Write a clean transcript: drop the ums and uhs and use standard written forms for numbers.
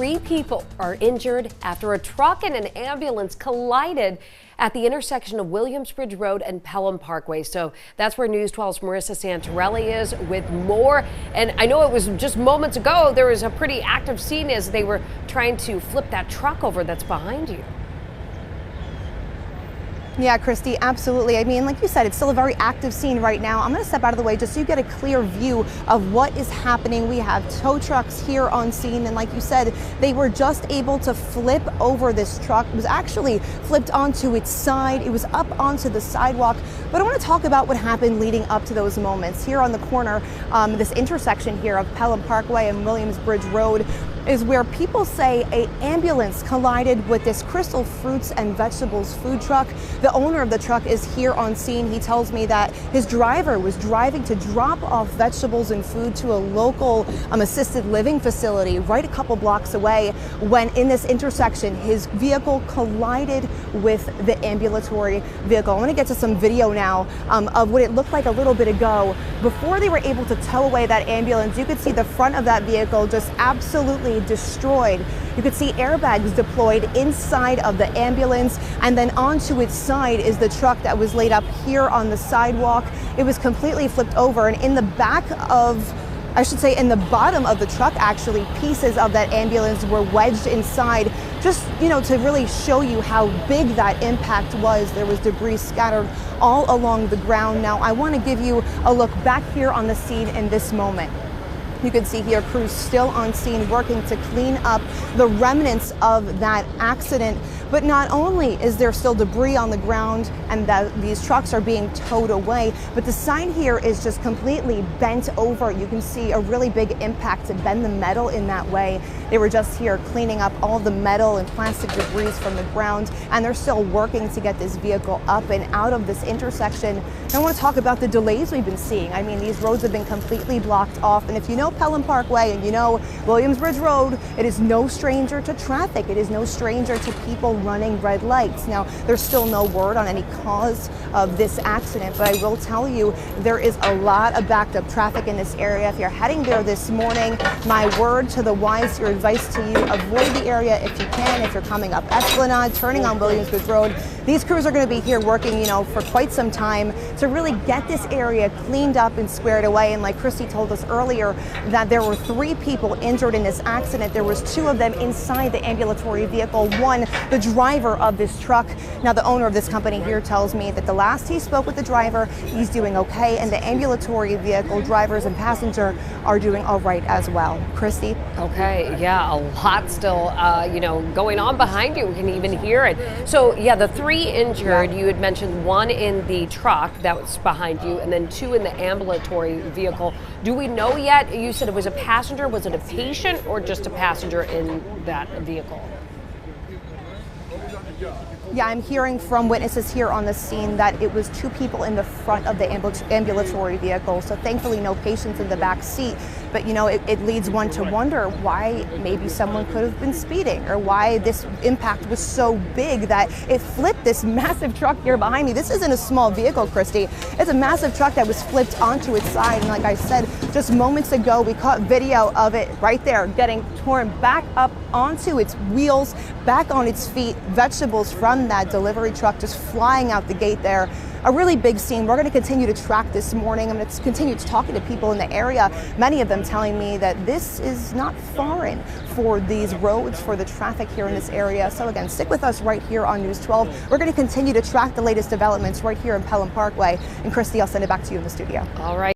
3 people are injured after a truck and an ambulance collided at the intersection of Williamsbridge Road and Pelham Parkway. So that's where News 12's Marissa Santorelli is with more. And I know it was just moments ago, there was a pretty active scene as they were trying to flip that truck over that's behind you. Yeah, Christy, absolutely. I mean, like you said, it's still a very active scene right now. I'm going to step out of the way just so you get a clear view of what is happening. We have tow trucks here on scene, and like you said, they were just able to flip over this truck. It was actually flipped onto its side. It was up onto the sidewalk. But I want to talk about what happened leading up to those moments. Here on the corner, this intersection here of Pelham Parkway and Williamsbridge Road is where people say an ambulance collided with this Crystal Fruits and Vegetables food truck. The owner of the truck is here on scene. He tells me that his driver was driving to drop off vegetables and food to a local assisted living facility right a couple blocks away when in this intersection his vehicle collided with the ambulatory vehicle. I want to get to some video now of what it looked like a little bit ago. Before they were able to tow away that ambulance, you could see the front of that vehicle just absolutely destroyed. You could see airbags deployed inside of the ambulance, and then onto its side is the truck that was laid up here on the sidewalk. It was completely flipped over, and in the back of, I should say in the bottom of the truck, actually, pieces of that ambulance were wedged inside. Just, to really show you how big that impact was. There was debris scattered all along the ground. Now, I want to give you a look back here on the scene in this moment. You can see here crews still on scene working to clean up the remnants of that accident. But not only is there still debris on the ground and that these trucks are being towed away, but the sign here is just completely bent over. You can see a really big impact to bend the metal in that way. They were just here cleaning up all the metal and plastic debris from the ground, and they're still working to get this vehicle up and out of this intersection. And I want to talk about the delays we've been seeing. I mean, these roads have been completely blocked off, and if you know Pelham Parkway and you know Williamsbridge Road, it is no stranger to traffic. It is no stranger to people running red lights. Now, there's still no word on any cause of this accident, but I will tell you there is a lot of backed up traffic in this area. If you're heading there this morning, my word to the wise, your advice to you, avoid the area if you can. If you're coming up Esplanade, turning on Williamsbridge Road, these crews are going to be here working, for quite some time to really get this area cleaned up and squared away. And like Christy told us earlier, that there were 3 people injured in this accident. There was 2 of them inside the ambulatory vehicle, one the driver of this truck. Now, the owner of this company here tells me that the last he spoke with the driver, he's doing okay, and the ambulatory vehicle drivers and passenger are doing all right as well. Christy? Okay, yeah, a lot still, going on behind you. We can even hear it. So, yeah, the 3 injured, you had mentioned 1 in the truck that was behind you, and then 2 in the ambulatory vehicle. Do we know yet? You said it was a passenger. Was it a patient or just a passenger in that vehicle? Yeah, I'm hearing from witnesses here on the scene that it was 2 people in the front of the ambulatory vehicle. So thankfully no patients in the back seat. But it leads one to wonder why maybe someone could have been speeding, or why this impact was so big that it flipped this massive truck here behind me. This isn't a small vehicle, Christy. It's a massive truck that was flipped onto its side. And like I said, just moments ago, we caught video of it right there getting torn back up onto its wheels, back on its feet, vegetables from that delivery truck just flying out the gate there. A really big scene. We're going to continue to track this morning. I'm going to continue talking to people in the area, many of them telling me that this is not foreign for these roads, for the traffic here in this area. So again, stick with us right here on News 12. We're going to continue to track the latest developments right here in Pelham Parkway. And Christy, I'll send it back to you in the studio. All right.